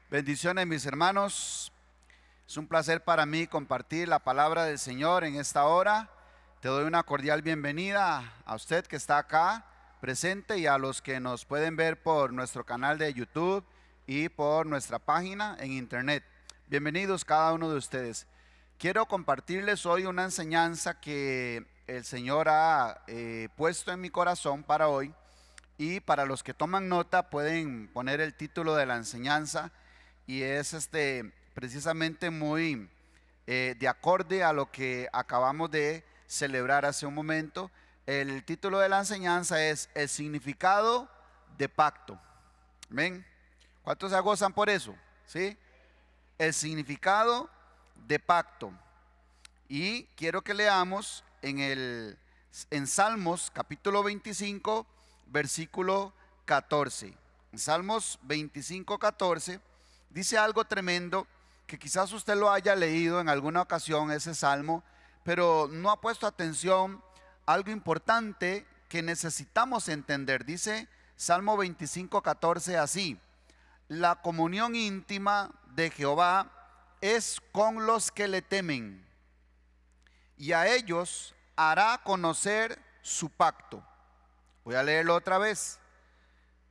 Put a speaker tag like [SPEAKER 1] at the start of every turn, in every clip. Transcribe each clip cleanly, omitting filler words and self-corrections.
[SPEAKER 1] Bendiciones, mis hermanos. Es un placer para mí compartir la palabra del Señor en esta hora. Te doy una cordial bienvenida a usted que está acá presente y a los que nos pueden ver por nuestro canal de YouTube y por nuestra página en internet. Bienvenidos cada uno de ustedes. Quiero compartirles hoy una enseñanza que el Señor ha puesto en mi corazón para hoy, y para los que toman nota pueden poner el título de la enseñanza, y es precisamente muy de acorde a lo que acabamos de celebrar hace un momento. El título de la enseñanza es el significado de pacto. ¿Ven? ¿Cuántos se gozan por eso? ¿Sí? El significado de pacto. Y quiero que leamos en Salmos capítulo 25 versículo 14. En Salmos 25, 14 dice algo tremendo que quizás usted lo haya leído en alguna ocasión, ese salmo, pero no ha puesto atención a algo importante que necesitamos entender. Dice Salmo 25, 14 así: la comunión íntima de Jehová es con los que le temen, y a ellos hará conocer su pacto. Voy a leerlo otra vez.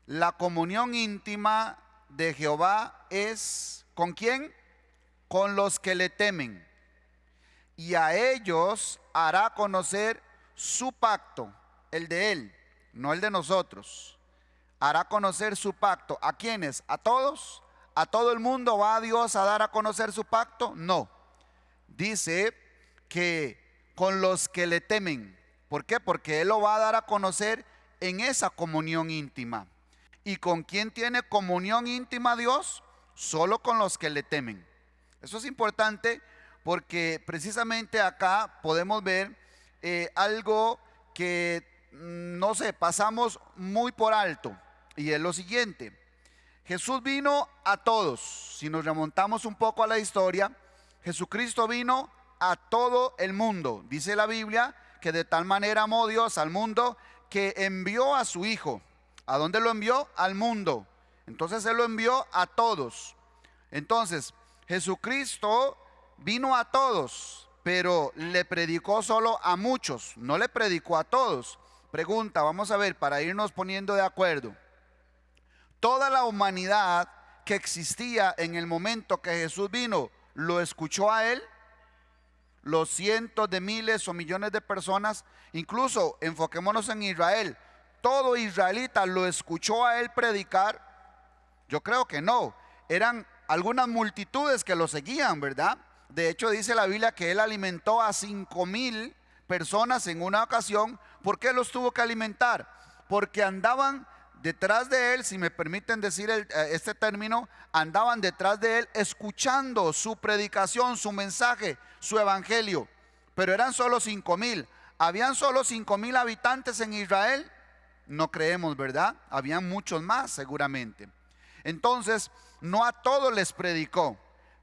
[SPEAKER 1] La comunión íntima de Jehová es ¿con quién? Con los que le temen, y a ellos hará conocer su pacto, el de él, no el de nosotros. Hará conocer su pacto. ¿A quiénes? ¿A todos? ¿A todo el mundo va Dios a dar a conocer su pacto? No. Dice que con los que le temen. ¿Por qué? Porque Él lo va a dar a conocer en esa comunión íntima. ¿Y con quién tiene comunión íntima Dios? Solo con los que le temen. Eso es importante porque precisamente acá podemos ver algo que, no sé, pasamos muy por alto. Y es lo siguiente: Jesús vino a todos. Si nos remontamos un poco a la historia, Jesucristo vino a todo el mundo. Dice la Biblia que de tal manera amó Dios al mundo que envió a su Hijo. ¿A dónde lo envió? Al mundo. Entonces Él lo envió a todos. Entonces Jesucristo vino a todos, pero le predicó solo a muchos, no le predicó a todos. Pregunta, vamos a ver, para irnos poniendo de acuerdo. Toda la humanidad que existía en el momento que Jesús vino, ¿lo escuchó a Él? Los cientos de miles o millones de personas, incluso enfoquémonos en Israel, ¿todo israelita lo escuchó a Él predicar? Yo creo que no. Eran algunas multitudes que lo seguían, ¿verdad? De hecho dice la Biblia que Él alimentó a 5,000 personas en una ocasión. ¿Por qué los tuvo que alimentar? Porque andaban detrás de Él, si me permiten decir este término, andaban detrás de Él escuchando su predicación, su mensaje, su evangelio. Pero eran solo 5,000. ¿Habían solo 5,000 habitantes en Israel? No creemos, ¿verdad? Habían muchos más seguramente. Entonces, no a todos les predicó,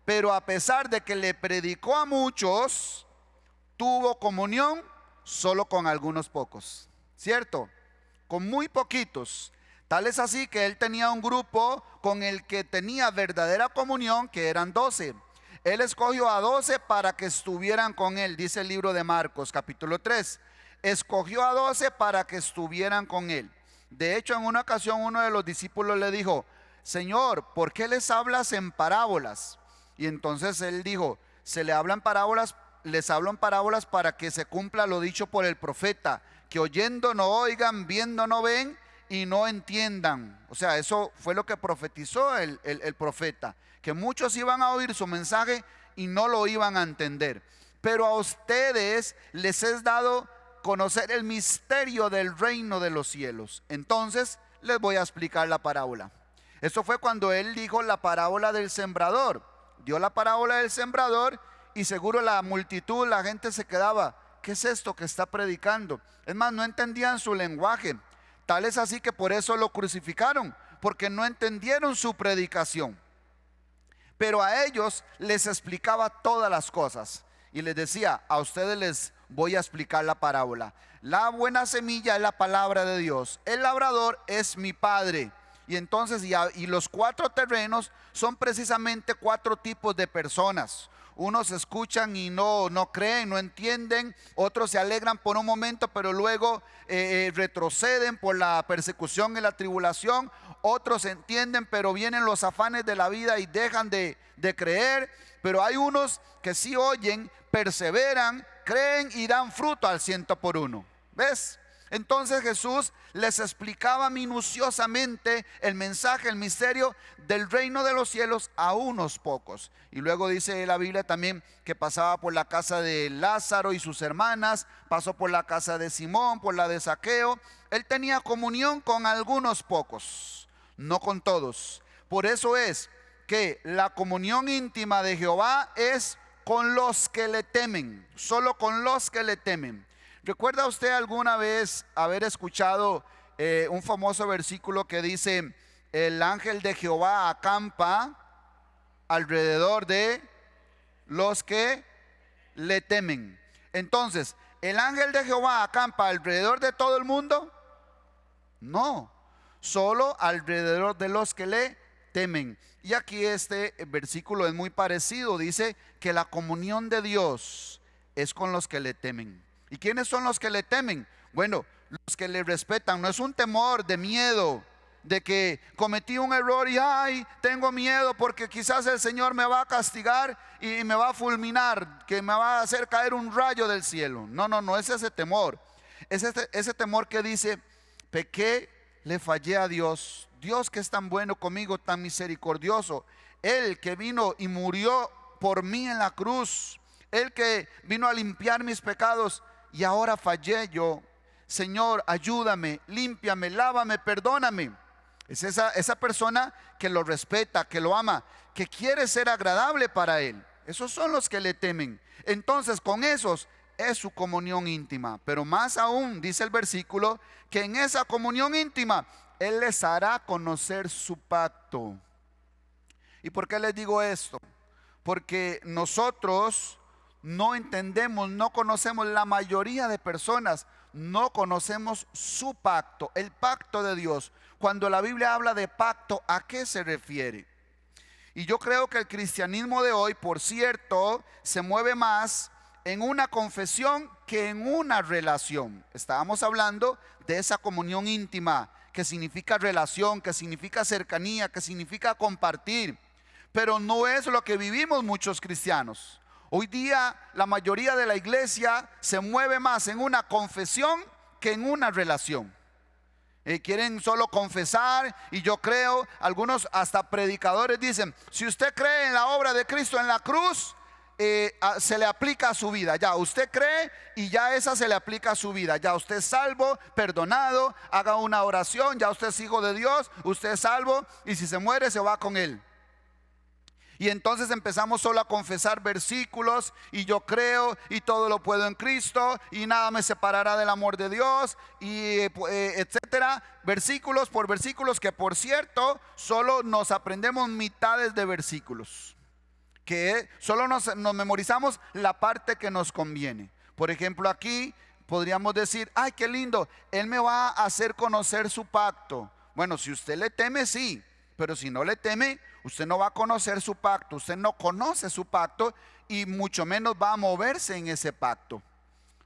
[SPEAKER 1] pero a pesar de que le predicó a muchos, tuvo comunión solo con algunos pocos, ¿cierto? Con muy poquitos. Tal es así que Él tenía un grupo con el que tenía verdadera comunión, que eran 12. Él escogió a 12 para que estuvieran con Él, dice el libro de Marcos capítulo 3. Escogió a 12 para que estuvieran con Él. De hecho, en una ocasión uno de los discípulos le dijo: Señor, ¿por qué les hablas en parábolas? Y entonces Él dijo: se le hablan parábolas, les hablo en parábolas para que se cumpla lo dicho por el profeta, que oyendo no oigan, viendo no ven y no entiendan. O sea, eso fue lo que profetizó el profeta, que muchos iban a oír su mensaje y no lo iban a entender. Pero a ustedes les es dado conocer el misterio del reino de los cielos. Entonces les voy a explicar la parábola. Eso fue cuando Él dijo la parábola del sembrador. Dio la parábola del sembrador y seguro la multitud, la gente se quedaba: ¿qué es esto que está predicando? Es más, no entendían su lenguaje. Tal es así que por eso lo crucificaron, porque no entendieron su predicación. Pero a ellos les explicaba todas las cosas y les decía: a ustedes les voy a explicar la parábola. La buena semilla es la palabra de Dios. El labrador es mi Padre. Y entonces, y los 4 terrenos son precisamente 4 tipos de personas. Unos escuchan y no creen, no entienden. Otros se alegran por un momento, pero luego retroceden por la persecución y la tribulación. Otros entienden, pero vienen los afanes de la vida y dejan de creer. Pero hay unos que sí oyen, perseveran, creen y dan fruto al 100 por 1. ¿Ves? Entonces Jesús les explicaba minuciosamente el mensaje, el misterio del reino de los cielos a unos pocos. Y luego dice la Biblia también que pasaba por la casa de Lázaro y sus hermanas, pasó por la casa de Simón, por la de Zaqueo. Él tenía comunión con algunos pocos, no con todos. Por eso es que la comunión íntima de Jehová es con los que le temen, solo con los que le temen. ¿Recuerda usted alguna vez haber escuchado un famoso versículo que dice: el ángel de Jehová acampa alrededor de los que le temen? Entonces, ¿el ángel de Jehová acampa alrededor de todo el mundo? No, solo alrededor de los que le temen. Y aquí este versículo es muy parecido. Dice que la comunión de Dios es con los que le temen. ¿Y quiénes son los que le temen? Bueno, los que le respetan. No es un temor de miedo, de que cometí un error y ay, tengo miedo porque quizás el Señor me va a castigar y me va a fulminar, que me va a hacer caer un rayo del cielo. No es ese temor. Es ese temor que dice: pequé, le fallé a Dios. Dios que es tan bueno conmigo, tan misericordioso. Él que vino y murió por mí en la cruz. Él que vino a limpiar mis pecados. Y ahora fallé yo. Señor, ayúdame, límpiame, lávame, perdóname. Es esa persona que lo respeta, que lo ama, que quiere ser agradable para Él. Esos son los que le temen. Entonces con esos es su comunión íntima. Pero más aún, dice el versículo, que en esa comunión íntima Él les hará conocer su pacto. ¿Y por qué les digo esto? Porque nosotros no entendemos, no conocemos, la mayoría de personas no conocemos su pacto, el pacto de Dios. Cuando la Biblia habla de pacto, ¿a qué se refiere? Y yo creo que el cristianismo de hoy, por cierto, se mueve más en una confesión que en una relación. Estábamos hablando de esa comunión íntima, que significa relación, que significa cercanía, que significa compartir. Pero no es lo que vivimos muchos cristianos. Hoy día la mayoría de la iglesia se mueve más en una confesión que en una relación. Quieren solo confesar, y yo creo, algunos hasta predicadores dicen: si usted cree en la obra de Cristo en la cruz, se le aplica a su vida. Ya usted cree y ya esa se le aplica a su vida. Ya usted es salvo, perdonado, haga una oración, ya usted es hijo de Dios, usted es salvo, y si se muere se va con Él. Y entonces empezamos solo a confesar versículos, y yo creo y todo lo puedo en Cristo y nada me separará del amor de Dios, y etcétera, versículos por versículos, que por cierto solo nos aprendemos mitades de versículos, que solo nos memorizamos la parte que nos conviene. Por ejemplo, aquí podríamos decir: ay, qué lindo, Él me va a hacer conocer su pacto. Bueno, si usted le teme, sí. Pero si no le teme, usted no va a conocer su pacto. Usted no conoce su pacto y mucho menos va a moverse en ese pacto.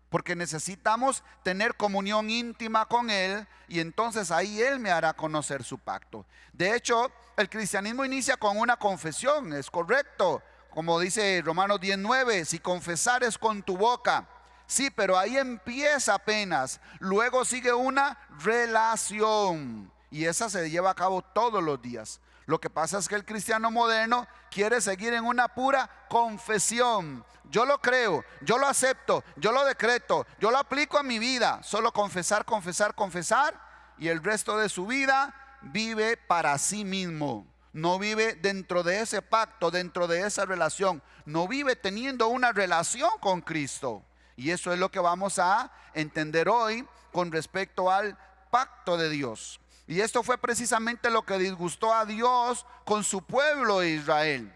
[SPEAKER 1] Porque necesitamos tener comunión íntima con Él, y entonces ahí Él me hará conocer su pacto. De hecho, el cristianismo inicia con una confesión, es correcto. Como dice Romanos 10:9, si confesares con tu boca. Sí, pero ahí empieza apenas. Luego sigue una relación, y esa se lleva a cabo todos los días. Lo que pasa es que el cristiano moderno quiere seguir en una pura confesión. Yo lo creo, yo lo acepto, yo lo decreto, yo lo aplico a mi vida. Solo confesar, confesar, confesar, y el resto de su vida vive para sí mismo. No vive dentro de ese pacto, dentro de esa relación. No vive teniendo una relación con Cristo. Y eso es lo que vamos a entender hoy con respecto al pacto de Dios. Y esto fue precisamente lo que disgustó a Dios con su pueblo Israel,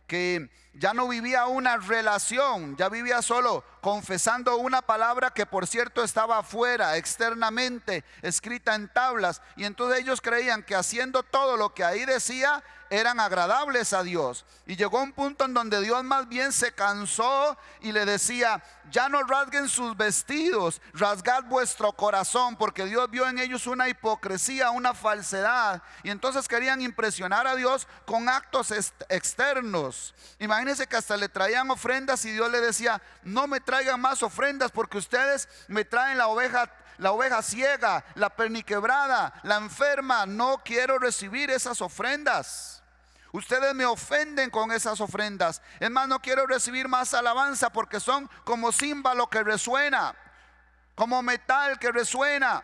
[SPEAKER 1] que ya no vivía una relación, ya vivía solo confesando una palabra que por cierto estaba afuera, externamente, escrita en tablas. Y entonces ellos creían que haciendo todo lo que ahí decía eran agradables a Dios. Y llegó un punto en donde Dios más bien se cansó y le decía: ya no rasguen sus vestidos, rasgad vuestro corazón, porque Dios vio en ellos una hipocresía, una falsedad. Y entonces querían impresionar a Dios con actos externos. Imagínense que hasta le traían ofrendas y Dios le decía: no me traigan más ofrendas, porque ustedes me traen la oveja ciega, la perniquebrada, la enferma. No quiero recibir esas ofrendas. Ustedes me ofenden con esas ofrendas. Es más, no quiero recibir más alabanza, porque son como címbalo que resuena, como metal que resuena.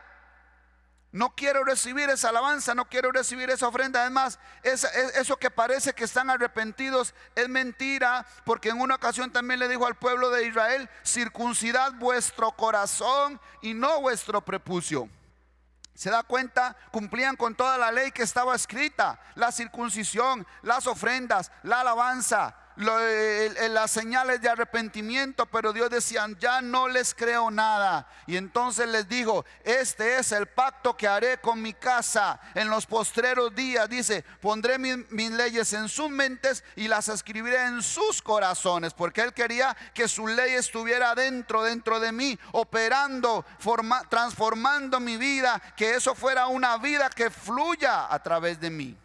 [SPEAKER 1] No quiero recibir esa alabanza, no quiero recibir esa ofrenda. Además, eso que parece que están arrepentidos es mentira, porque en una ocasión también le dijo al pueblo de Israel: circuncidad vuestro corazón y no vuestro prepucio. ¿Se da cuenta? Cumplían con toda la ley que estaba escrita: la circuncisión, las ofrendas, la alabanza, las señales de arrepentimiento. Pero Dios decía: ya no les creo nada. Y entonces les dijo: este es el pacto que haré con mi casa en los postreros días. Dice: pondré mis leyes en sus mentes y las escribiré en sus corazones. Porque Él quería que su ley estuviera dentro de mí, operando, transformando mi vida, que eso fuera una vida que fluya a través de mí,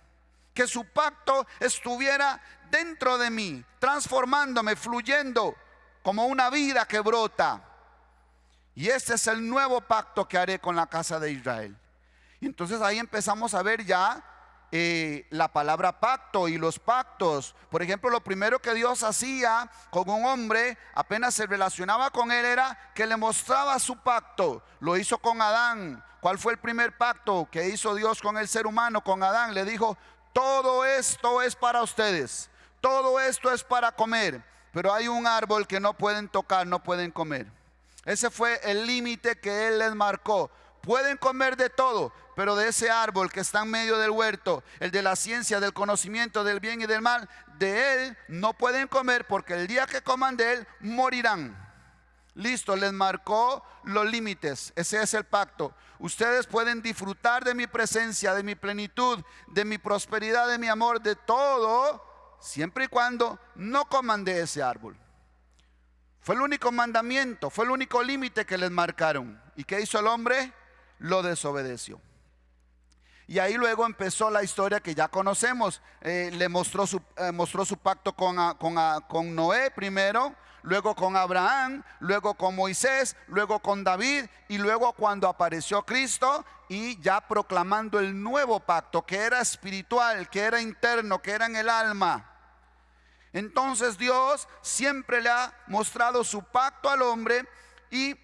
[SPEAKER 1] que su pacto estuviera dentro de mí, transformándome, fluyendo como una vida que brota. Y este es el nuevo pacto que haré con la casa de Israel. Y entonces ahí empezamos a ver ya la palabra pacto y los pactos. Por ejemplo, lo primero que Dios hacía con un hombre apenas se relacionaba con él era que le mostraba su pacto. Lo hizo con Adán. ¿Cuál fue el primer pacto que hizo Dios con el ser humano, con Adán? Le dijo: todo esto es para ustedes, todo esto es para comer, pero hay un árbol que no pueden tocar, no pueden comer. Ese fue el límite que Él les marcó. Pueden comer de todo, pero de ese árbol que está en medio del huerto, el de la ciencia, del conocimiento del bien y del mal, de él no pueden comer, porque el día que coman de él morirán. Listo, les marcó los límites. Ese es el pacto. Ustedes pueden disfrutar de mi presencia, de mi plenitud, de mi prosperidad, de mi amor, de todo, siempre y cuando no coman de ese árbol. Fue el único mandamiento, fue el único límite que les marcaron. ¿Y qué hizo el hombre? Lo desobedeció. Y ahí luego empezó la historia que ya conocemos. Le mostró su pacto con Noé primero, luego con Abraham, luego con Moisés, luego con David, y luego cuando apareció Cristo, y ya proclamando el nuevo pacto, que era espiritual, que era interno, que era en el alma. Entonces Dios siempre le ha mostrado su pacto al hombre. Y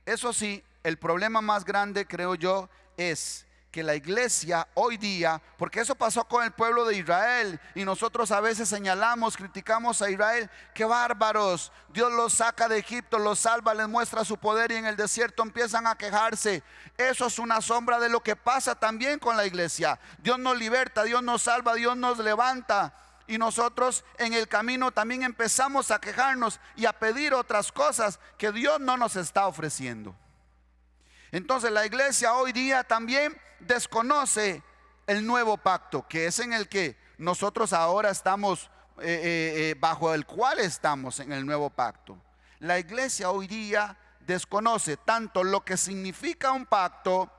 [SPEAKER 1] eso sí, el problema más grande, creo yo, es que la iglesia hoy día, porque eso pasó con el pueblo de Israel, y nosotros a veces señalamos, criticamos a Israel: qué bárbaros, Dios los saca de Egipto, los salva, les muestra su poder, y en el desierto empiezan a quejarse. Eso es una sombra de lo que pasa también con la iglesia. Dios nos liberta, Dios nos salva, Dios nos levanta, y nosotros en el camino también empezamos a quejarnos y a pedir otras cosas que Dios no nos está ofreciendo. Entonces la iglesia hoy día también desconoce el nuevo pacto, que es en el que nosotros ahora estamos, bajo el cual estamos en el nuevo pacto. La iglesia hoy día desconoce tanto lo que significa un pacto,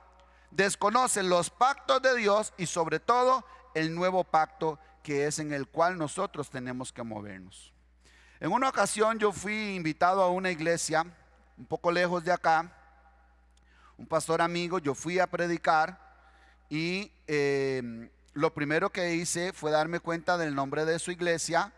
[SPEAKER 1] desconoce los pactos de Dios, y sobre todo el nuevo pacto, que es en el cual nosotros tenemos que movernos. En una ocasión yo fui invitado a una iglesia un poco lejos de acá. Un pastor amigo, yo fui a predicar, y lo primero que hice fue darme cuenta del nombre de su iglesia.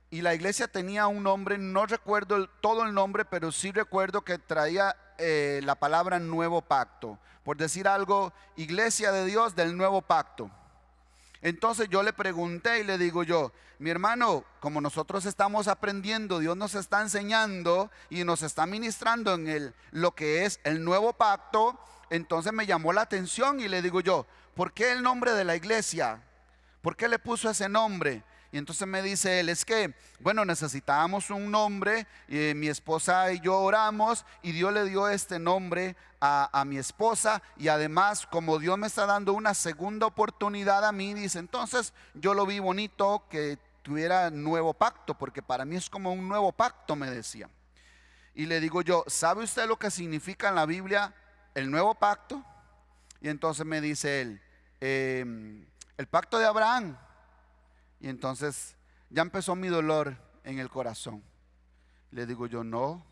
[SPEAKER 1] Y la iglesia tenía un nombre, no recuerdo todo el nombre, pero sí recuerdo que traía la palabra nuevo pacto. Por decir algo, iglesia de Dios del nuevo pacto. Entonces yo le pregunté y le digo yo: mi hermano, como nosotros estamos aprendiendo, Dios nos está enseñando y nos está ministrando en lo que es el nuevo pacto. Entonces me llamó la atención y le digo yo: ¿por qué el nombre de la iglesia? ¿Por qué le puso ese nombre? Y entonces me dice él, es que, bueno, necesitábamos un nombre, mi esposa y yo oramos y Dios le dio este nombre a mi esposa, y además como Dios me está dando una segunda oportunidad a mí, dice, entonces yo lo vi bonito que tuviera nuevo pacto, porque para mí es como un nuevo pacto, me decía. Y le digo yo, ¿sabe usted lo que significa en la Biblia el nuevo pacto? Y entonces me dice él, el pacto de Abraham. Y entonces ya empezó mi dolor en el corazón. Le digo yo, no.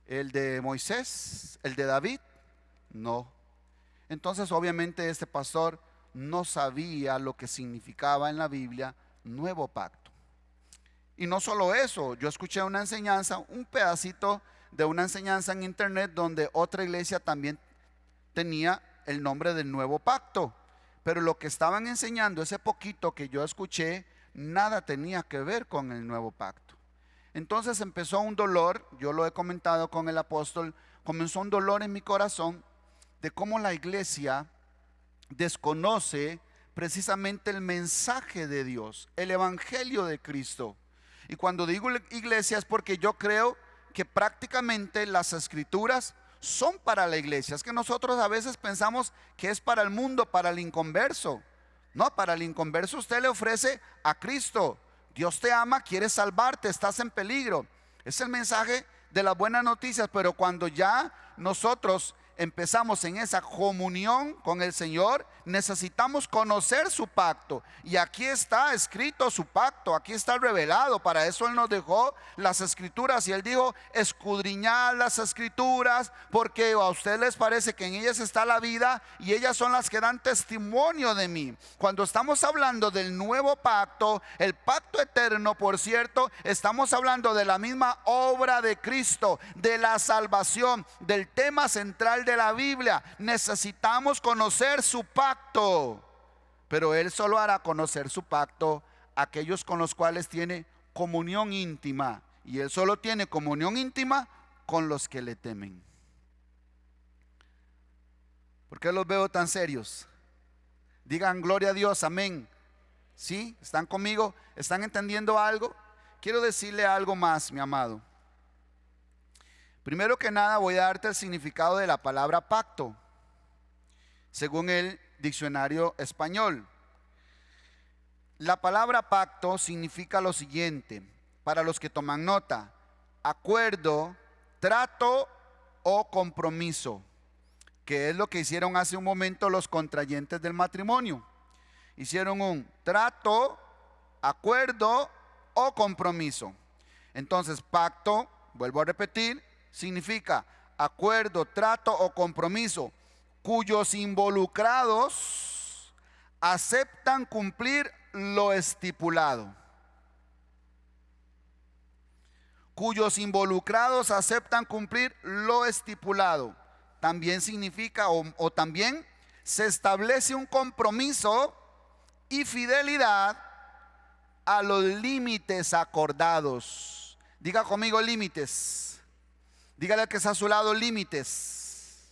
[SPEAKER 1] El de Moisés, el de David, no. Entonces obviamente este pastor no sabía lo que significaba en la Biblia nuevo pacto. Y no solo eso, yo escuché una enseñanza, un pedacito de una enseñanza en internet donde otra iglesia también tenía el nombre del nuevo pacto, pero lo que estaban enseñando, ese poquito que yo escuché, nada tenía que ver con el nuevo pacto. Entonces empezó un dolor, yo lo he comentado con el apóstol, comenzó un dolor en mi corazón de cómo la iglesia desconoce precisamente el mensaje de Dios, el evangelio de Cristo. Y cuando digo iglesia es porque yo creo que prácticamente las escrituras son para la iglesia. Es que nosotros a veces pensamos que es para el mundo, para el inconverso. No, para el inconverso usted le ofrece a Cristo. Dios te ama, quiere salvarte, estás en peligro. Es el mensaje de las buenas noticias. Pero cuando ya nosotros empezamos en esa comunión con el Señor, necesitamos conocer su pacto. Y aquí está escrito su pacto, aquí está revelado. Para eso Él nos dejó las escrituras. Y Él dijo, escudriñad las escrituras, porque a ustedes les parece que en ellas está la vida, y ellas son las que dan testimonio de mí. Cuando estamos hablando del nuevo pacto, el pacto eterno, por cierto, estamos hablando de la misma obra de Cristo, de la salvación, del tema central de la Biblia. Necesitamos conocer su pacto, pero Él solo hará conocer su pacto a aquellos con los cuales tiene comunión íntima, y Él solo tiene comunión íntima con los que le temen. ¿Por qué los veo tan serios? Digan gloria a Dios, amén. ¿Sí? ¿Están conmigo? ¿Están entendiendo algo? Quiero decirle algo más, mi amado. Primero que nada voy a darte el significado de la palabra pacto, según el diccionario español. La palabra pacto significa lo siguiente, para los que toman nota: acuerdo, trato o compromiso, que es lo que hicieron hace un momento los contrayentes del matrimonio. Hicieron un trato, acuerdo o compromiso. Entonces, pacto, vuelvo a repetir, significa acuerdo, trato o compromiso cuyos involucrados aceptan cumplir lo estipulado. Cuyos involucrados aceptan cumplir lo estipulado. También significa o también se establece un compromiso y fidelidad a los límites acordados. Diga conmigo límites. Dígale al que está a su lado, límites.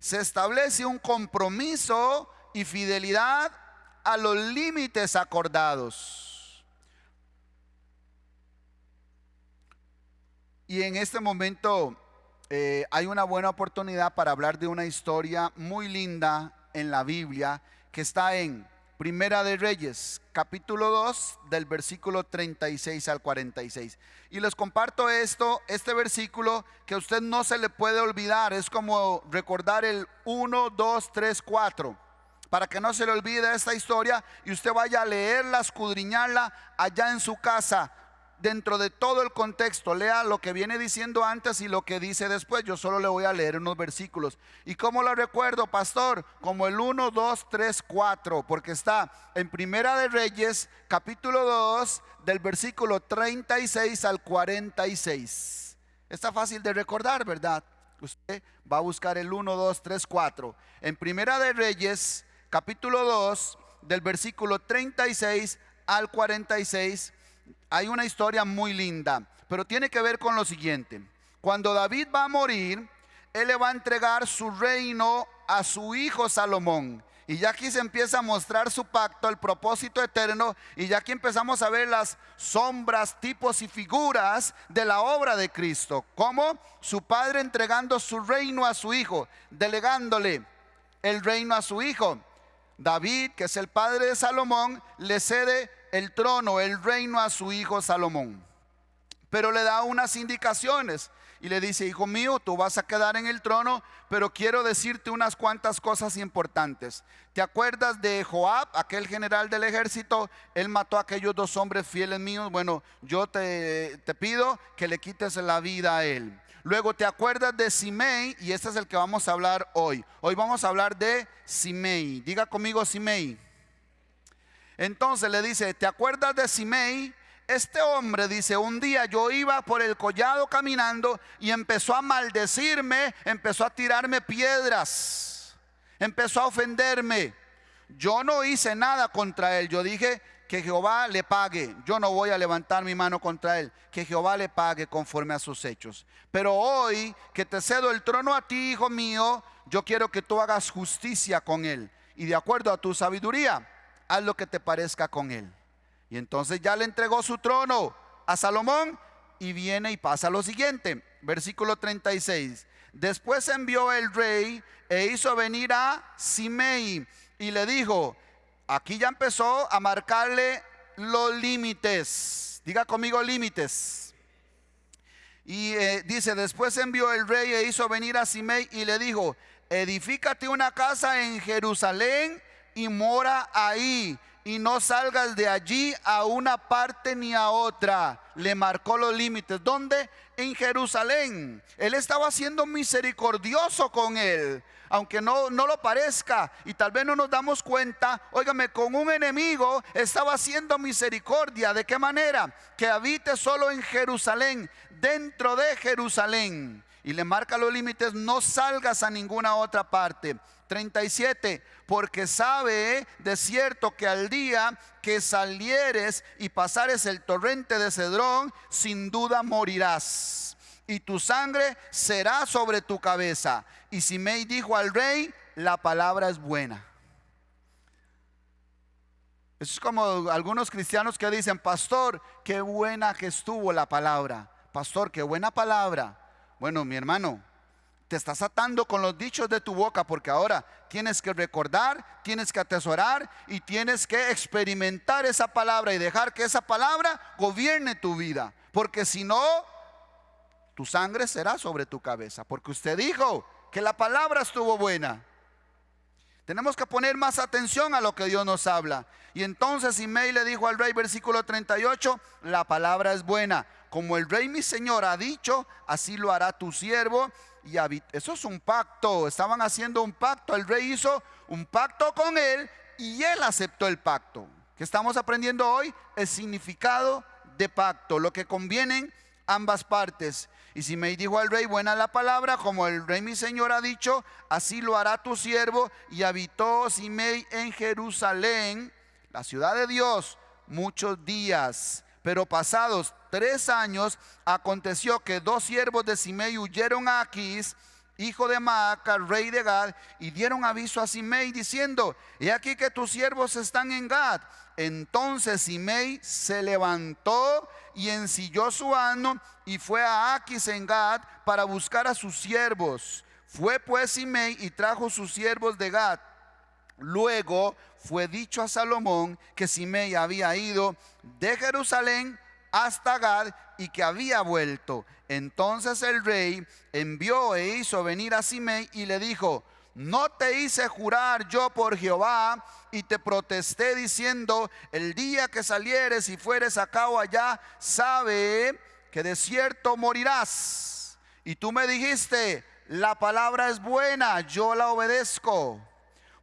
[SPEAKER 1] Se establece un compromiso y fidelidad a los límites acordados. Y en este momento hay una buena oportunidad para hablar de una historia muy linda en la Biblia, que está en Primera de Reyes, capítulo 2, del versículo 36 al 46. Y les comparto este versículo que a usted no se le puede olvidar. Es como recordar el 1, 2, 3, 4, para que no se le olvide esta historia y usted vaya a leerla, escudriñarla allá en su casa, dentro de todo el contexto. Lea lo que viene diciendo antes y lo que dice después. Yo solo le voy a leer unos versículos. ¿Y cómo lo recuerdo, pastor? Como el 1, 2, 3, 4, porque está en Primera de Reyes, capítulo 2, del versículo 36 al 46. Está fácil de recordar, ¿verdad? Usted va a buscar el 1, 2, 3, 4. En Primera de Reyes, capítulo 2, del versículo 36 al 46. Hay una historia muy linda, pero tiene que ver con lo siguiente. Cuando David va a morir, él le va a entregar su reino a su hijo Salomón. Y ya aquí se empieza a mostrar su pacto, el propósito eterno. Y ya aquí empezamos a ver las sombras, tipos y figuras de la obra de Cristo. Como su padre entregando su reino a su hijo, delegándole el reino a su hijo. David, que es el padre de Salomón, le cede el trono, el reino a su hijo Salomón. Pero le da unas indicaciones y le dice: hijo mío, tú vas a quedar en el trono, pero quiero decirte unas cuantas cosas importantes. ¿Te acuerdas de Joab, aquel general del ejército? Él mató a aquellos 2 hombres fieles míos. Bueno, yo te pido que le quites la vida a él. Luego te acuerdas de Simei, y este es el que vamos a hablar hoy. Hoy vamos a hablar de Simei. Diga conmigo Simei. Entonces le dice: ¿te acuerdas de Simei? Este hombre, dice, un día yo iba por el collado caminando y empezó a maldecirme, empezó a tirarme piedras, empezó a ofenderme. Yo no hice nada contra él. Yo dije: que Jehová le pague. Yo no voy a levantar mi mano contra él. Que Jehová le pague conforme a sus hechos. Pero hoy que te cedo el trono a ti, hijo mío, yo quiero que tú hagas justicia con él. Y de acuerdo a tu sabiduría, haz lo que te parezca con él. Y entonces ya le entregó su trono a Salomón. Y viene y pasa lo siguiente. Versículo 36. Después envió el rey e hizo venir a Simei y le dijo, aquí ya empezó a marcarle los límites. Diga conmigo límites. Y dice: después envió el rey e hizo venir a Simei y le dijo: edifícate una casa en Jerusalén y mora ahí, y no salgas de allí a una parte ni a otra. Le marcó los límites. ¿Dónde? En Jerusalén. Él estaba siendo misericordioso con él, aunque no lo parezca, y tal vez no nos damos cuenta. Óigame, con un enemigo estaba haciendo misericordia. ¿De qué manera? Que habite solo en Jerusalén, dentro de Jerusalén. Y le marca los límites: no salgas a ninguna otra parte. 37. Porque sabe de cierto que al día que salieres y pasares el torrente de Cedrón, sin duda morirás, y tu sangre será sobre tu cabeza. Y Simei dijo al rey: la palabra es buena. Eso es como algunos cristianos que dicen: pastor, qué buena que estuvo la palabra. Pastor, qué buena palabra. Bueno, mi hermano, te estás atando con los dichos de tu boca, porque ahora tienes que recordar, tienes que atesorar y tienes que experimentar esa palabra y dejar que esa palabra gobierne tu vida, porque si no, tu sangre será sobre tu cabeza, porque usted dijo que la palabra estuvo buena. Tenemos que poner más atención a lo que Dios nos habla. Y entonces Simei le dijo al rey, versículo 38, la palabra es buena. Como el rey mi señor ha dicho, así lo hará tu siervo. Y eso es un pacto. Estaban haciendo un pacto. El rey hizo un pacto con él y él aceptó el pacto. ¿Qué estamos aprendiendo hoy? El significado de pacto, lo que convienen ambas partes. Y Simei dijo al rey: buena la palabra, como el rey mi señor ha dicho, así lo hará tu siervo. Y habitó Simei en Jerusalén, la ciudad de Dios, muchos días. Pero pasados 3 años, aconteció que 2 siervos de Simei huyeron a Aquís, hijo de Maaca, rey de Gad, y dieron aviso a Simei diciendo: he aquí que tus siervos están en Gad. Entonces Simei se levantó y ensilló su asno y fue a Aquís en Gad para buscar a sus siervos. Fue pues Simei y trajo sus siervos de Gad. Luego fue dicho a Salomón que Simei había ido de Jerusalén hasta Gad y que había vuelto. Entonces el rey envió e hizo venir a Simei y le dijo: ¿no te hice jurar yo por Jehová y te protesté diciendo: el día que salieres y fueres acá o allá, sabe que de cierto morirás? Y tú me dijiste: la palabra es buena, yo la obedezco.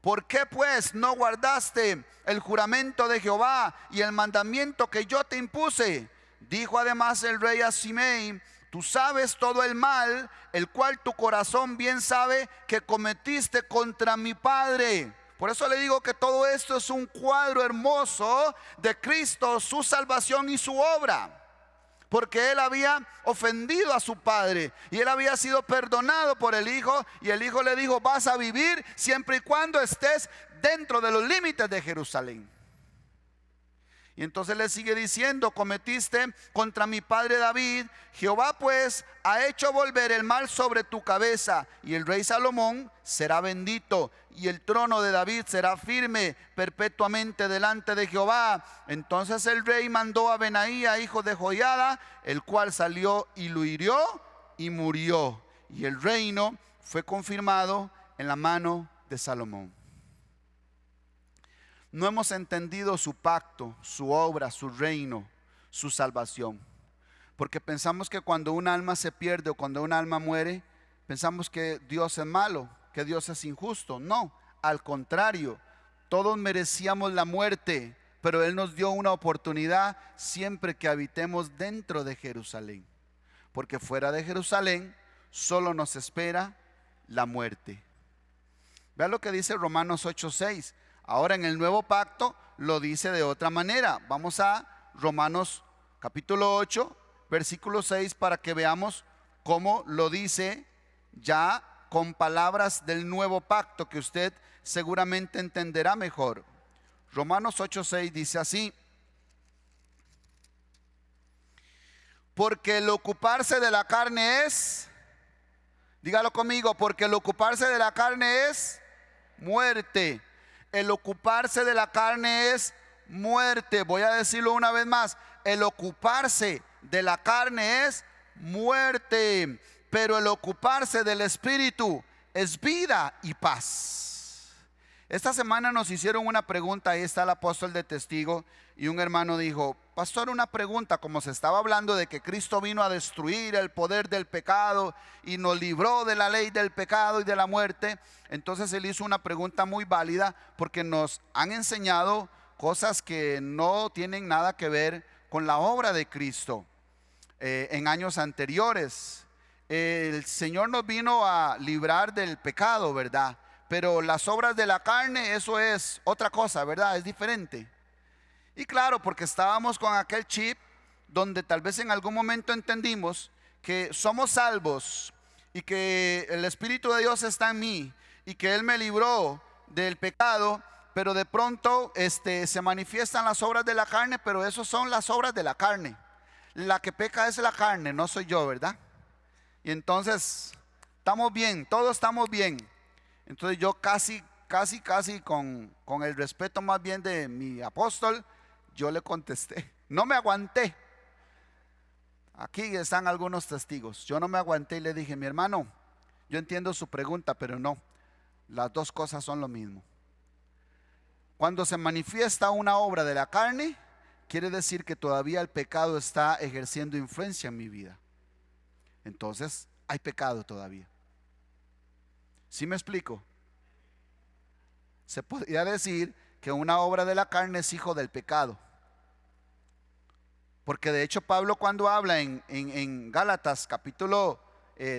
[SPEAKER 1] ¿Por qué pues no guardaste el juramento de Jehová y el mandamiento que yo te impuse? Dijo además el rey a Simei: tú sabes todo el mal, el cual tu corazón bien sabe que cometiste contra mi padre. Por eso le digo que todo esto es un cuadro hermoso de Cristo, su salvación y su obra. porque él había ofendido a su padre y él había sido perdonado por el hijo, y el hijo le dijo: vas a vivir siempre y cuando estés dentro de los límites de Jerusalén. Y entonces le sigue diciendo: cometiste contra mi padre David, Jehová pues ha hecho volver el mal sobre tu cabeza, y el rey Salomón será bendito, y el trono de David será firme perpetuamente delante de Jehová. Entonces el rey mandó a Benaía, hijo de Joiada, el cual salió y lo hirió y murió, y el reino fue confirmado en la mano de Salomón. No hemos entendido su pacto, su obra, su reino, su salvación. Porque pensamos que cuando un alma se pierde o cuando un alma muere, pensamos que Dios es malo, que Dios es injusto. No, al contrario, todos merecíamos la muerte, pero Él nos dio una oportunidad siempre que habitemos dentro de Jerusalén. Porque fuera de Jerusalén solo nos espera la muerte. Vea lo que dice Romanos 8:6. Ahora en el nuevo pacto lo dice de otra manera. Vamos a Romanos capítulo 8, versículo 6, para que veamos cómo lo dice ya con palabras del nuevo pacto, que usted seguramente entenderá mejor. Romanos 8:6 dice así: porque el ocuparse de la carne es, dígalo conmigo, porque el ocuparse de la carne es muerte. El ocuparse de la carne es muerte. Voy a decirlo una vez más: el ocuparse de la carne es muerte, pero el ocuparse del espíritu es vida y paz. Esta semana nos hicieron una pregunta, ahí está el apóstol de testigo, y un hermano dijo: pastor, una pregunta, como se estaba hablando de que Cristo vino a destruir el poder del pecado y nos libró de la ley del pecado y de la muerte. Entonces él hizo una pregunta muy válida, porque nos han enseñado cosas que no tienen nada que ver con la obra de Cristo. En años anteriores el Señor nos vino a librar del pecado, ¿verdad? Pero las obras de la carne, eso es otra cosa, ¿verdad? Es diferente. Y claro, porque estábamos con aquel chip donde tal vez en algún momento entendimos que somos salvos y que el Espíritu de Dios está en mí y que Él me libró del pecado, pero de pronto se manifiestan las obras de la carne, pero eso son las obras de la carne. La que peca es la carne, no soy yo, ¿verdad? Y entonces estamos bien, todos estamos bien. Entonces yo casi con el respeto más bien de mi apóstol, yo le contesté, no me aguanté. Aquí están algunos testigos. Yo no me aguanté y le dije: mi hermano, yo entiendo su pregunta, pero no, las dos cosas son lo mismo. Cuando se manifiesta una obra de la carne, quiere decir que todavía el pecado está ejerciendo influencia en mi vida. Entonces hay pecado todavía. ¿Sí me explico? Se podría decir que una obra de la carne es hijo del pecado. Porque de hecho Pablo, cuando habla en Gálatas capítulo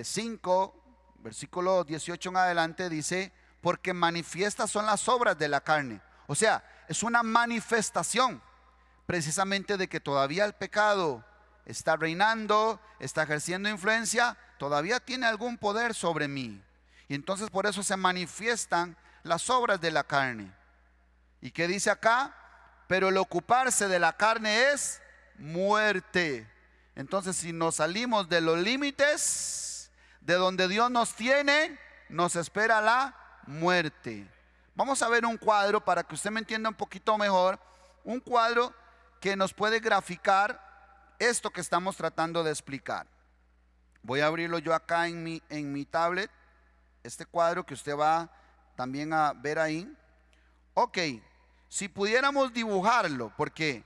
[SPEAKER 1] 5, versículo 18 en adelante, dice: porque manifiestas son las obras de la carne. O sea, es una manifestación precisamente de que todavía el pecado está reinando, está ejerciendo influencia, todavía tiene algún poder sobre mí. Y entonces por eso se manifiestan las obras de la carne. ¿Y qué dice acá? Pero el ocuparse de la carne es muerte. Entonces, si nos salimos de los límites de donde Dios nos tiene, nos espera la muerte. Vamos a ver un cuadro para que usted me entienda un poquito mejor. Un cuadro que nos puede graficar esto que estamos tratando de explicar. Voy a abrirlo yo acá en mi tablet. Este cuadro que usted va también a ver ahí. Ok, si pudiéramos dibujarlo, porque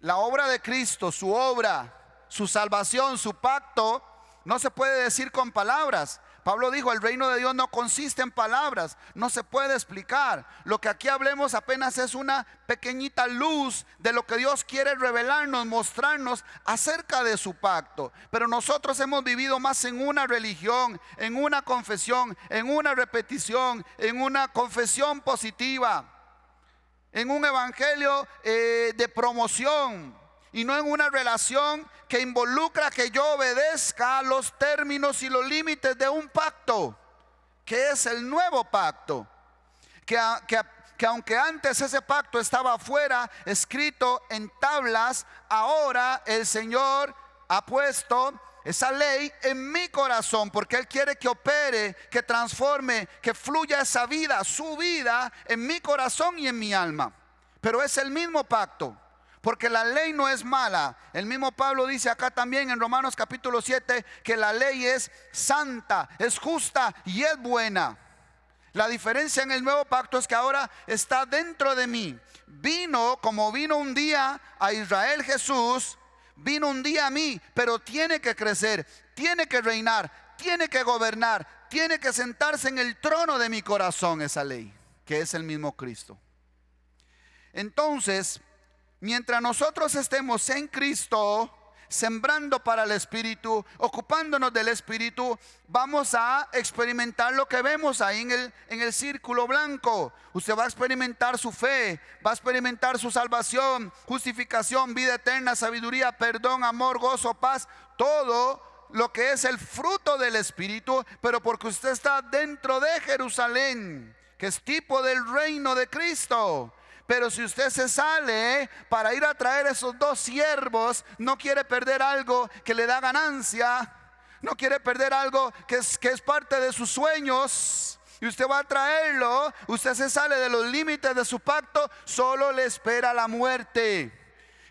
[SPEAKER 1] la obra de Cristo, su obra, su salvación, su pacto, no se puede decir con palabras. Pablo dijo: el reino de Dios no consiste en palabras, no se puede explicar. Lo que aquí hablemos apenas es una pequeñita luz de lo que Dios quiere revelarnos, mostrarnos acerca de su pacto. Pero nosotros hemos vivido más en una religión, en una confesión, en una repetición, en una confesión positiva, en un evangelio de promoción. y no en una relación que involucra que yo obedezca los términos y los límites de un pacto, que es el nuevo pacto. Que aunque antes ese pacto estaba afuera, escrito en tablas, ahora el Señor ha puesto esa ley en mi corazón, porque Él quiere que opere, que transforme, que fluya esa vida, su vida, en mi corazón y en mi alma. Pero es el mismo pacto, porque la ley no es mala. El mismo Pablo dice acá también en Romanos capítulo 7 que la ley es santa, es justa y es buena. La diferencia en el nuevo pacto es que ahora está dentro de mí. Vino como vino un día a Israel Jesús, vino un día a mí, pero tiene que crecer, tiene que reinar, tiene que gobernar, tiene que sentarse en el trono de mi corazón esa ley, que es el mismo Cristo. Entonces, mientras nosotros estemos en Cristo, sembrando para el Espíritu, ocupándonos del Espíritu, vamos a experimentar lo que vemos ahí en el círculo blanco. Usted va a experimentar su fe, va a experimentar su salvación, justificación, vida eterna, sabiduría, perdón, amor, gozo, paz, todo lo que es el fruto del Espíritu, pero porque usted está dentro de Jerusalén, que es tipo del reino de Cristo. Pero si usted se sale para ir a traer esos 2 siervos, no quiere perder algo que le da ganancia, no quiere perder algo que es parte de sus sueños, y usted va a traerlo, usted se sale de los límites de su pacto, solo le espera la muerte.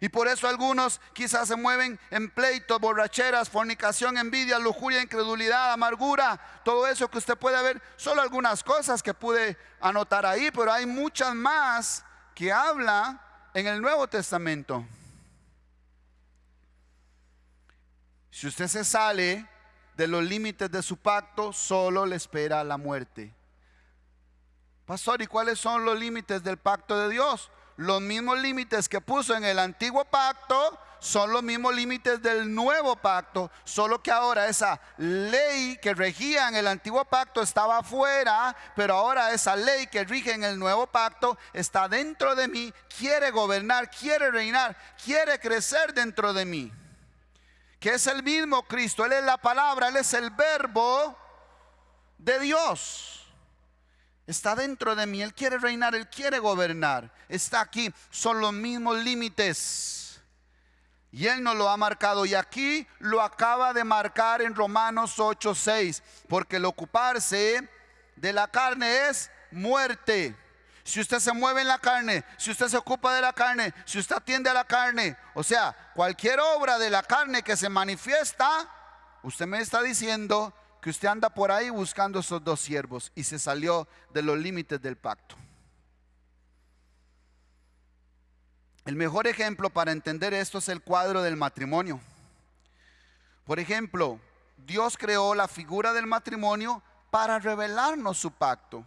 [SPEAKER 1] Y por eso algunos quizás se mueven en pleitos, borracheras, fornicación, envidia, lujuria, incredulidad, amargura, todo eso que usted puede ver. Solo algunas cosas que pude anotar ahí, pero hay muchas más que habla en el Nuevo Testamento. Si usted se sale de los límites de su pacto, solo le espera la muerte. Pastor, ¿y cuáles son los límites del pacto de Dios? Los mismos límites que puso en el antiguo pacto son los mismos límites del nuevo pacto, solo que ahora esa ley que regía en el antiguo pacto estaba afuera, pero ahora esa ley que rige en el nuevo pacto está dentro de mí, quiere gobernar, quiere reinar, quiere crecer dentro de mí, que es el mismo Cristo. Él es la palabra, Él es el verbo de Dios. Está dentro de mí, Él quiere reinar, Él quiere gobernar, está aquí, son los mismos límites. Y Él nos lo ha marcado, y aquí lo acaba de marcar en Romanos 8:6, porque el ocuparse de la carne es muerte. Si usted se mueve en la carne, si usted se ocupa de la carne, si usted atiende a la carne, o sea, cualquier obra de la carne que se manifiesta, usted me está diciendo que usted anda por ahí buscando esos 2 siervos y se salió de los límites del pacto. El mejor ejemplo para entender esto es el cuadro del matrimonio. Por ejemplo, Dios creó la figura del matrimonio para revelarnos su pacto.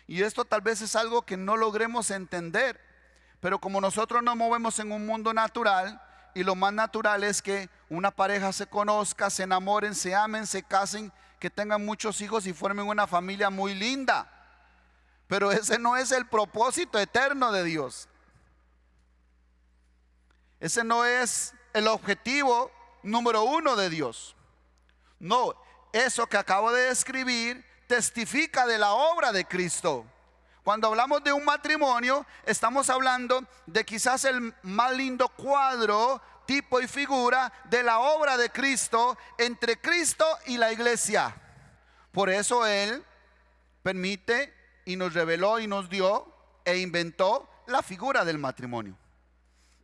[SPEAKER 1] Y esto tal vez es algo que no logremos entender, pero como nosotros nos movemos en un mundo natural, y lo más natural es que una pareja se conozca, se enamoren, se amen, se casen, que tengan muchos hijos y formen una familia muy linda. Pero ese no es el propósito eterno de Dios. Ese no es el objetivo número 1 de Dios. No, eso que acabo de describir testifica de la obra de Cristo. Cuando hablamos de un matrimonio, estamos hablando de quizás el más lindo cuadro, tipo y figura de la obra de Cristo entre Cristo y la iglesia. Por eso Él permite y nos reveló y nos dio e inventó la figura del matrimonio,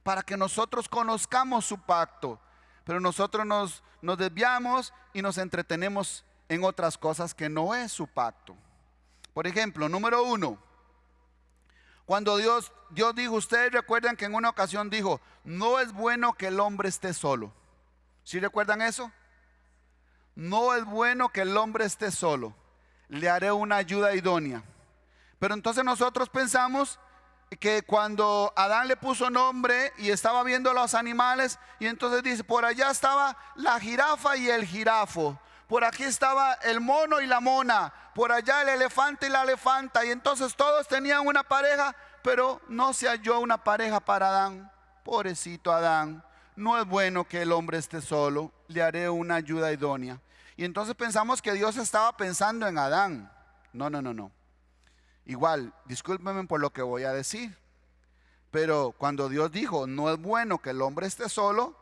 [SPEAKER 1] para que nosotros conozcamos su pacto. Pero nosotros nos desviamos y nos entretenemos en otras cosas que no es su pacto. Por ejemplo, número 1, cuando Dios dijo, ustedes recuerdan que en una ocasión dijo, no es bueno que el hombre esté solo. ¿Sí recuerdan eso? No es bueno que el hombre esté solo, le haré una ayuda idónea. Pero entonces nosotros pensamos que cuando Adán le puso nombre y estaba viendo los animales, y entonces dice, por allá estaba la jirafa y el jirafo, por aquí estaba el mono y la mona, por allá el elefante y la elefanta, y entonces todos tenían una pareja, pero no se halló una pareja para Adán. pobrecito Adán, no es bueno que el hombre esté solo, le haré una ayuda idónea. Y entonces pensamos que Dios estaba pensando en Adán. No, no, no, no. Igual, discúlpenme por lo que voy a decir, pero cuando Dios dijo, no es bueno que el hombre esté solo,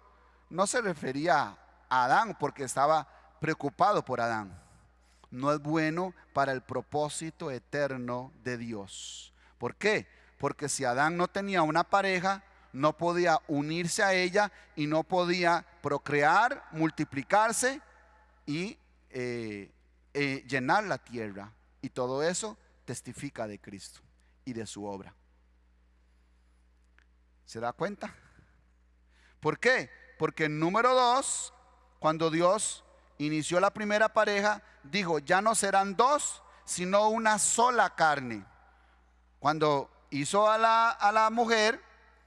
[SPEAKER 1] no se refería a Adán porque estaba preocupado por Adán. No es bueno para el propósito eterno de Dios. ¿Por qué? Porque si Adán no tenía una pareja, no podía unirse a ella y no podía procrear, multiplicarse y llenar la tierra. Y todo eso testifica de Cristo y de su obra. ¿Se da cuenta? ¿Por qué? Porque número 2, cuando Dios inició la primera pareja, dijo, ya no serán dos, sino una sola carne. Cuando hizo a la mujer,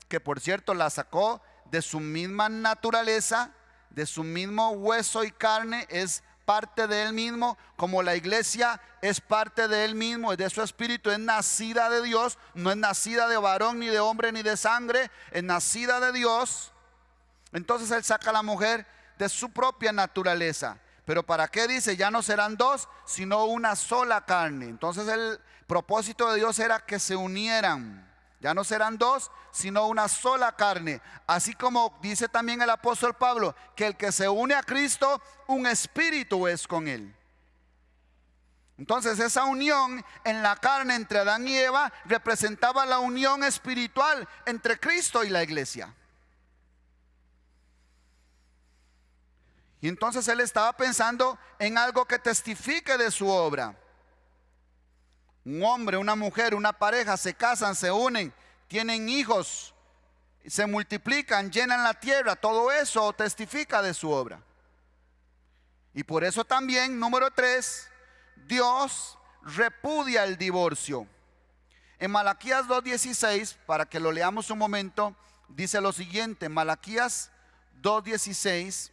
[SPEAKER 1] que por cierto la sacó de su misma naturaleza, de su mismo hueso y carne, es parte de él mismo, como la iglesia es parte de él mismo, es de su espíritu, es nacida de Dios, no es nacida de varón, ni de hombre, ni de sangre, es nacida de Dios. Entonces él saca a la mujer de su propia naturaleza. Pero ¿para qué dice? Ya no serán dos, sino una sola carne. Entonces el propósito de Dios era que se unieran. Ya no serán dos, sino una sola carne. Así como dice también el apóstol Pablo, que el que se une a Cristo, un espíritu es con él. Entonces esa unión en la carne entre Adán y Eva representaba la unión espiritual entre Cristo y la iglesia. Y entonces él estaba pensando en algo que testifique de su obra. Un hombre, una mujer, una pareja se casan, se unen, tienen hijos, se multiplican, llenan la tierra. Todo eso testifica de su obra. Y por eso también, número 3, Dios repudia el divorcio. En Malaquías 2:16, para que lo leamos un momento, dice lo siguiente. Malaquías 2:16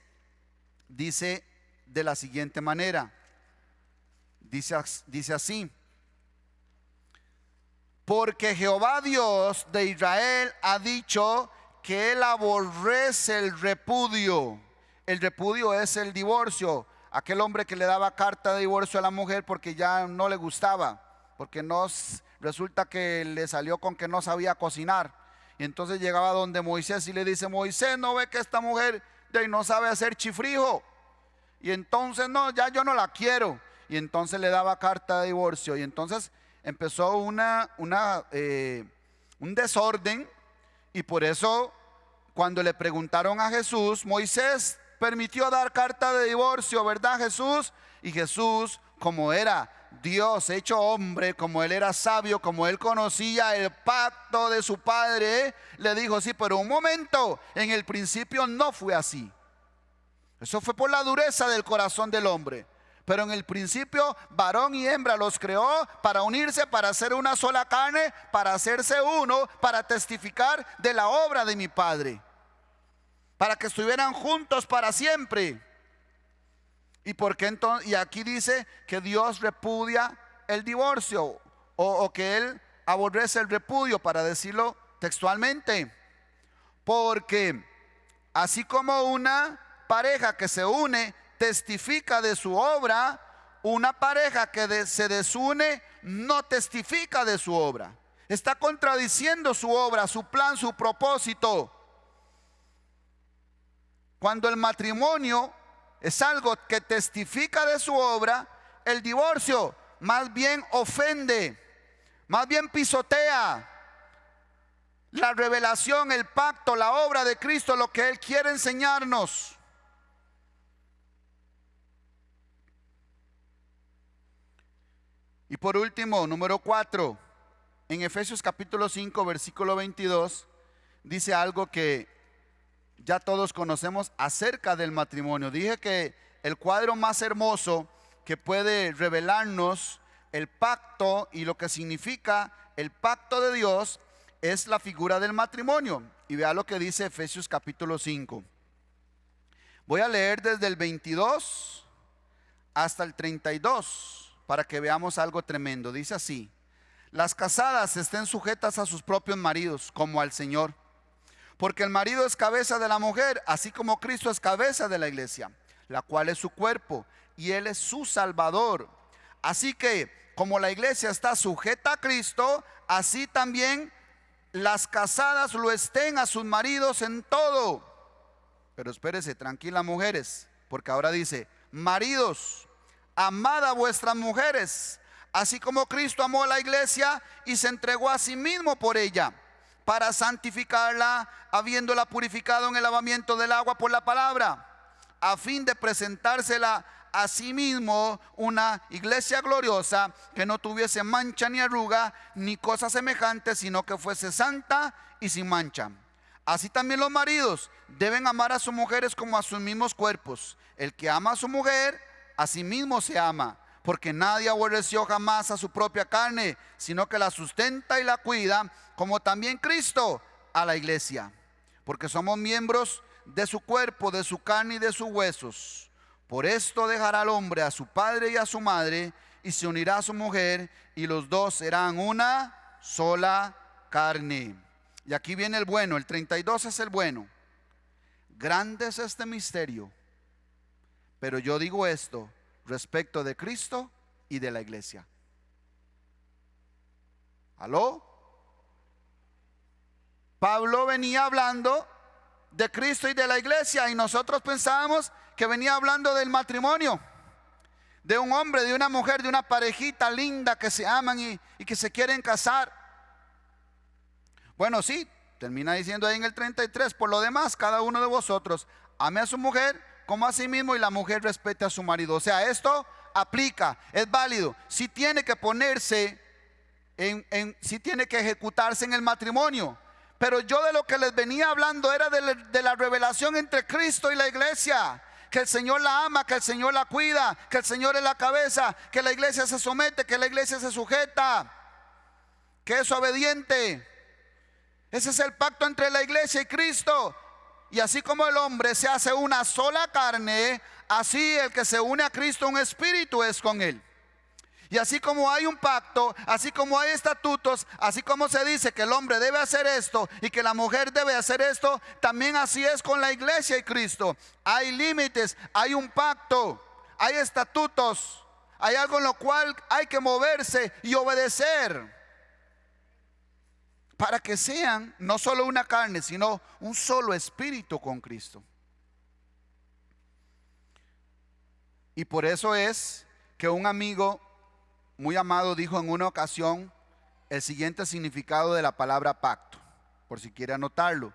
[SPEAKER 1] dice de la siguiente manera. Dice así: porque Jehová Dios de Israel ha dicho que él aborrece el repudio. El repudio es el divorcio. Aquel hombre que le daba carta de divorcio a la mujer porque ya no le gustaba, porque resulta que le salió con que no sabía cocinar. Y entonces llegaba donde Moisés y le dice: Moisés, ¿no ve que esta mujer no sabe hacer chifrijo? Y entonces no, ya yo no la quiero. Y entonces le daba carta de divorcio. Y entonces empezó un desorden. Y por eso cuando le preguntaron a Jesús, Moisés permitió dar carta de divorcio, ¿verdad, Jesús? Y Jesús, como era Dios hecho hombre, como él era sabio, como él conocía el pacto de su padre, le dijo: sí, pero un momento, en el principio no fue así. Eso fue por la dureza del corazón del hombre. Pero en el principio varón y hembra los creó para unirse, para hacer una sola carne, para hacerse uno, para testificar de la obra de mi Padre, para que estuvieran juntos para siempre. ¿Y por qué entonces? Y aquí dice que Dios repudia el divorcio, o que él aborrece el repudio, para decirlo textualmente. Porque así como una pareja que se une testifica de su obra, una pareja que se desune no testifica de su obra. Está contradiciendo su obra, su plan, su propósito. Cuando el matrimonio es algo que testifica de su obra, el divorcio más bien ofende, más bien pisotea la revelación, el pacto, la obra de Cristo, lo que Él quiere enseñarnos. Y por último, número 4, en Efesios capítulo 5, versículo 22, dice algo que ya todos conocemos acerca del matrimonio. Dije que el cuadro más hermoso que puede revelarnos el pacto y lo que significa el pacto de Dios es la figura del matrimonio. Y vea lo que dice Efesios capítulo 5. Voy a leer desde el 22 hasta el 32 para que veamos algo tremendo. Dice así: las casadas estén sujetas a sus propios maridos como al Señor, Porque el marido es cabeza de la mujer, así como Cristo es cabeza de la iglesia, la cual es su cuerpo, y Él es su Salvador. Así que, como la iglesia está sujeta a Cristo, así también las casadas lo estén a sus maridos en todo. Pero espérese, tranquila mujeres, porque ahora dice: maridos, amad a vuestras mujeres, así como Cristo amó a la iglesia y se entregó a sí mismo por ella, para santificarla, habiéndola purificado en el lavamiento del agua por la palabra, a fin de presentársela a sí mismo una iglesia gloriosa, que no tuviese mancha ni arruga ni cosa semejante, sino que fuese santa y sin mancha. Así también los maridos deben amar a sus mujeres como a sus mismos cuerpos. El que ama a su mujer, a sí mismo se ama, porque nadie aborreció jamás a su propia carne, sino que la sustenta y la cuida, como también Cristo a la iglesia, porque somos miembros de su cuerpo, de su carne y de sus huesos. Por esto dejará el hombre a su padre y a su madre, y se unirá a su mujer, y los dos serán una sola carne. Y aquí viene el bueno, el 32 es el bueno. Grande es este misterio, pero yo digo esto respecto de Cristo y de la iglesia. ¿Aló? Pablo venía hablando de Cristo y de la iglesia, y nosotros pensábamos que venía hablando del matrimonio, de un hombre, de una mujer, de una parejita linda que se aman y que se quieren casar. Bueno, sí, termina diciendo ahí en el 33: por lo demás, cada uno de vosotros ame a su mujer como a sí mismo, y la mujer respete a su marido. O sea, esto aplica, es válido, si tiene que ponerse si tiene que ejecutarse en el matrimonio. Pero yo de lo que les venía hablando era de la revelación entre Cristo y la iglesia, que el Señor la ama, que el Señor la cuida, que el Señor es la cabeza, que la iglesia se somete, que la iglesia se sujeta, que es obediente. Ese es el pacto entre la iglesia y Cristo. Y así como el hombre se hace una sola carne, así el que se une a Cristo, un espíritu es con él. Y así como hay un pacto, así como hay estatutos, así como se dice que el hombre debe hacer esto y que la mujer debe hacer esto, también así es con la iglesia y Cristo. Hay límites, hay un pacto, hay estatutos, hay algo en lo cual hay que moverse y obedecer, para que sean no solo una carne, sino un solo espíritu con Cristo. Y por eso es que un amigo muy amado dijo en una ocasión el siguiente significado de la palabra pacto, por si quiere anotarlo.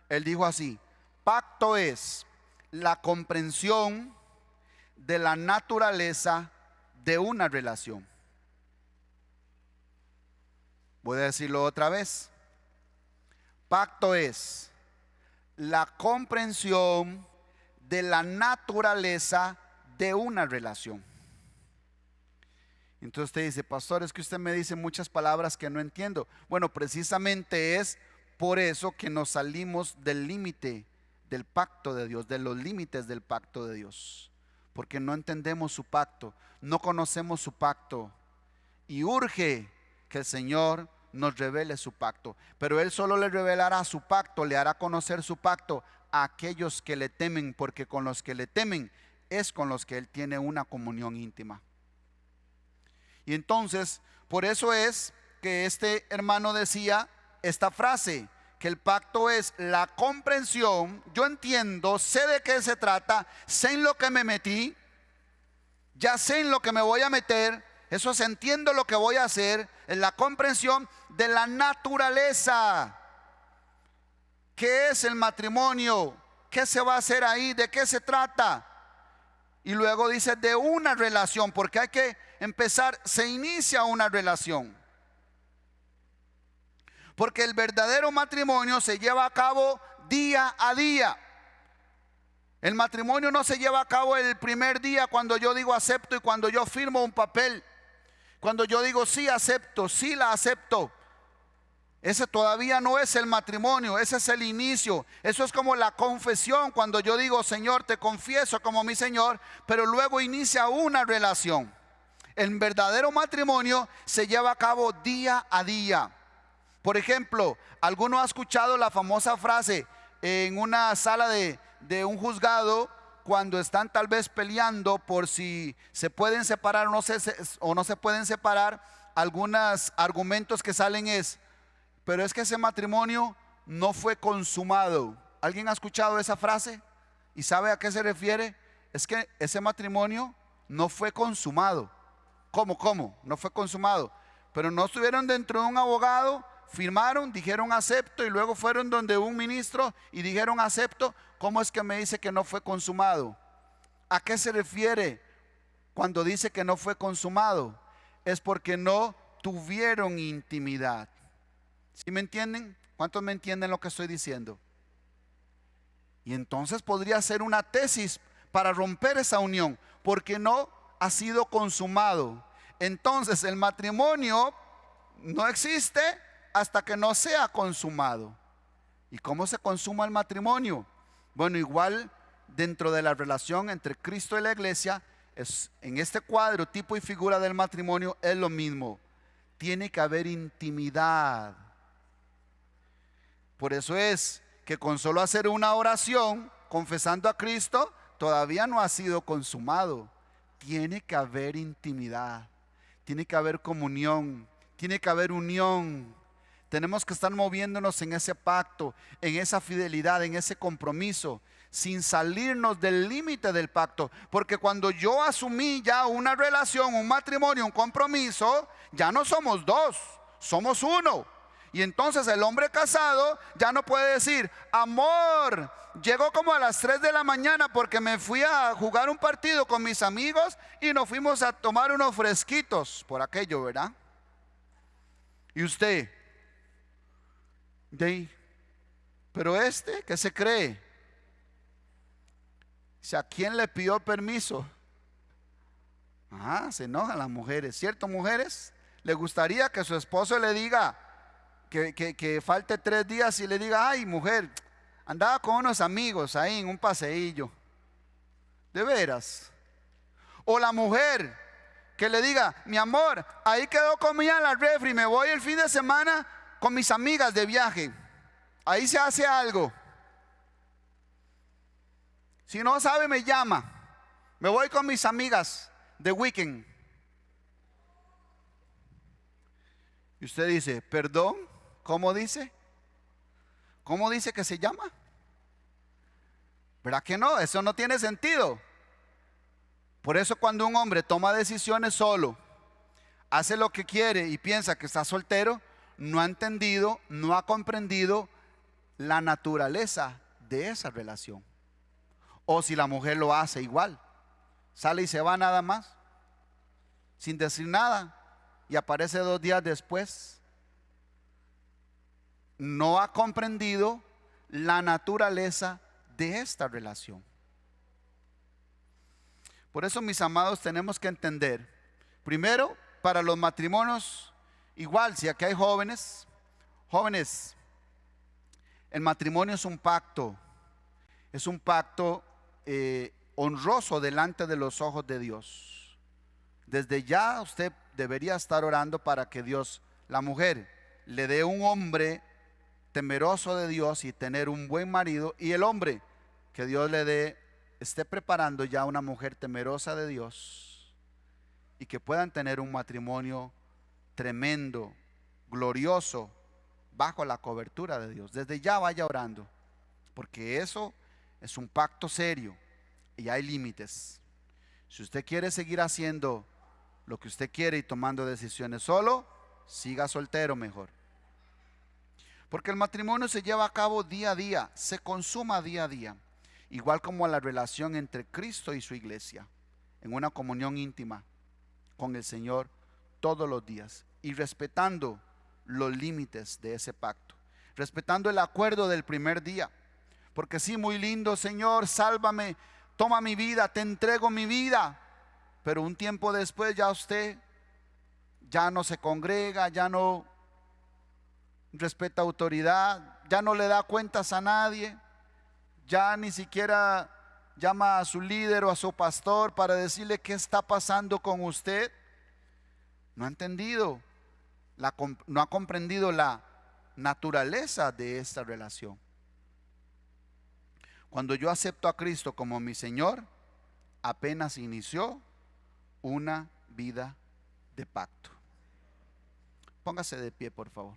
[SPEAKER 1] Él dijo así: pacto es la comprensión de la naturaleza de una relación. Voy a decirlo otra vez. Pacto es la comprensión de la naturaleza de una relación. Entonces usted dice: pastor, es que usted me dice muchas palabras que no entiendo. Bueno, precisamente es por eso que nos salimos del límite del pacto de Dios, de los límites del pacto de Dios, porque no entendemos su pacto, no conocemos su pacto, y urge que el Señor nos revele su pacto. Pero Él solo le revelará su pacto, le hará conocer su pacto a aquellos que le temen, porque con los que le temen es con los que Él tiene una comunión íntima. Y entonces, por eso es que este hermano decía esta frase, que el pacto es la comprensión. Yo entiendo, sé de qué se trata, sé en lo que me metí, ya sé en lo que me voy a meter. Eso es, entiendo lo que voy a hacer, en la comprensión de la naturaleza. ¿Qué es el matrimonio? ¿Qué se va a hacer ahí? ¿De qué se trata? Y luego dice de una relación, porque hay que empezar, se inicia una relación. Porque el verdadero matrimonio se lleva a cabo día a día. El matrimonio no se lleva a cabo el primer día cuando yo digo acepto y cuando yo firmo un papel. Cuando yo digo sí acepto, sí la acepto. Ese todavía no es el matrimonio, ese es el inicio. Eso es como la confesión, cuando yo digo Señor, te confieso como mi Señor, pero luego inicia una relación. El verdadero matrimonio se lleva a cabo día a día. Por ejemplo, ¿alguno ha escuchado la famosa frase en una sala de un juzgado cuando están tal vez peleando por si se pueden separar o no se pueden separar? Algunos argumentos que salen es: pero es que ese matrimonio no fue consumado. ¿Alguien ha escuchado esa frase y sabe a qué se refiere? Es que ese matrimonio no fue consumado. ¿Cómo? No fue consumado. Pero no estuvieron dentro de un abogado, firmaron, dijeron acepto, y luego fueron donde un ministro y dijeron acepto. ¿Cómo es que me dice que no fue consumado? ¿A qué se refiere cuando dice que no fue consumado? Es porque no tuvieron intimidad. ¿Sí me entienden? ¿Cuántos me entienden lo que estoy diciendo? Y entonces podría ser una tesis para romper esa unión, porque no ha sido consumado. Entonces el matrimonio no existe hasta que no sea consumado. ¿Y cómo se consuma el matrimonio? Bueno, igual dentro de la relación entre Cristo y la iglesia, en este cuadro, tipo y figura del matrimonio, es lo mismo. Tiene que haber intimidad. Por eso es que con solo hacer una oración confesando a Cristo, todavía no ha sido consumado. Tiene que haber intimidad, tiene que haber comunión, tiene que haber unión. Tenemos que estar moviéndonos en ese pacto, en esa fidelidad, en ese compromiso, sin salirnos del límite del pacto. Porque cuando yo asumí ya una relación, un matrimonio, un compromiso, ya no somos dos, somos uno. Y entonces el hombre casado ya no puede decir: amor, llegó como a las 3 de la mañana porque me fui a jugar un partido con mis amigos y nos fuimos a tomar unos fresquitos por aquello, ¿verdad? Y usted, pero ¿qué se cree? Si ¿a quién le pidió permiso? Se enojan las mujeres, ¿cierto, mujeres? ¿Le gustaría que su esposo le diga que falte 3 días y le diga: ay, mujer, andaba con unos amigos ahí en un paseillo? ¿De veras? O la mujer que le diga: mi amor, ahí quedó comida en la refri, me voy el fin de semana con mis amigas de viaje, ahí se hace algo. Si no sabe, me llama, me voy con mis amigas de weekend. Y usted dice: perdón, ¿cómo dice? ¿Cómo dice que se llama? ¿Verdad que no? Eso no tiene sentido. Por eso cuando un hombre toma decisiones solo, hace lo que quiere y piensa que está soltero, no ha entendido, no ha comprendido la naturaleza de esa relación. O si la mujer lo hace igual, sale y se va nada más, sin decir nada, y aparece 2 días después. No ha comprendido la naturaleza de esta relación. Por eso, mis amados, tenemos que entender, primero, para los matrimonios, igual, si aquí hay jóvenes, el matrimonio es un pacto honroso delante de los ojos de Dios. Desde ya usted debería estar orando para que Dios, la mujer, le dé un hombre temeroso de Dios y tener un buen marido, y el hombre, que Dios esté preparando ya una mujer temerosa de Dios, y que puedan tener un matrimonio tremendo, glorioso, bajo la cobertura de Dios. Desde ya vaya orando, porque eso es un pacto serio y hay límites. Si usted quiere seguir haciendo lo que usted quiere y tomando decisiones solo, siga soltero mejor. Porque el matrimonio se lleva a cabo día a día, se consuma día a día, igual como la relación entre Cristo y su iglesia, en una comunión íntima con el Señor todos los días, y respetando los límites de ese pacto, respetando el acuerdo del primer día. Porque sí, muy lindo, Señor, sálvame, toma mi vida, te entrego mi vida, pero un tiempo después ya usted ya no se congrega, ya no respeta autoridad, ya no le da cuentas a nadie, ya ni siquiera llama a su líder o a su pastor para decirle qué está pasando con usted. No ha entendido, no ha comprendido la naturaleza de esta relación. Cuando yo acepto a Cristo como mi Señor, apenas inició una vida de pacto. Póngase de pie, por favor.